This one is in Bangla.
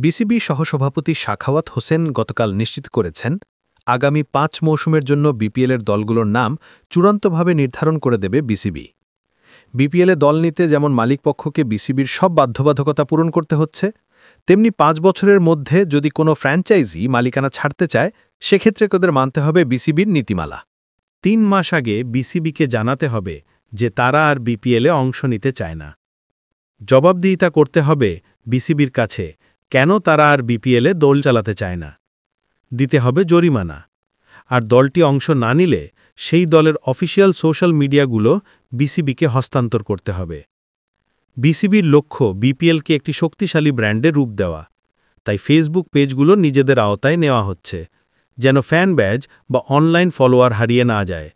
বিসিবি সহসভাপতি সাখাওয়াত হোসেন গতকাল নিশ্চিত করেছেন, আগামী ৫ মৌসুমের জন্য বিপিএলের দলগুলোর নাম চূড়ান্তভাবে নির্ধারণ করে দেবে বিসিবি। বিপিএলে দল নিতে যেমন মালিকপক্ষকে বিসিবির সব বাধ্যবাধকতা পূরণ করতে হচ্ছে, তেমনি ৫ বছরের মধ্যে যদি কোনো ফ্র্যাঞ্চাইজি মালিকানা ছাড়তে চায়, সেক্ষেত্রে ওদের মানতে হবে বিসিবির নীতিমালা। ৩ মাস আগে বিসিবিকে জানাতে হবে যে তারা আর বিপিএলে অংশ নিতে চায় না। জবাবদিহিতা করতে হবে বিসিবির কাছে কেন তারা আর বিপিএলে দল চালাতে চায় না। দিতে হবে জরিমানা। আর দলটি অংশ না নিলে সেই দলের অফিসিয়াল সোশ্যাল মিডিয়াগুলো বিসিবিকে হস্তান্তর করতে হবে। বিসিবির লক্ষ্য বিপিএলকে একটি শক্তিশালী ব্র্যান্ডে রূপ দেওয়া। তাই ফেসবুক পেজগুলো নিজেদের আওতায় নেওয়া হচ্ছে, যেন ফ্যান ব্যাজ বা অনলাইন ফলোয়ার হারিয়ে না যায়।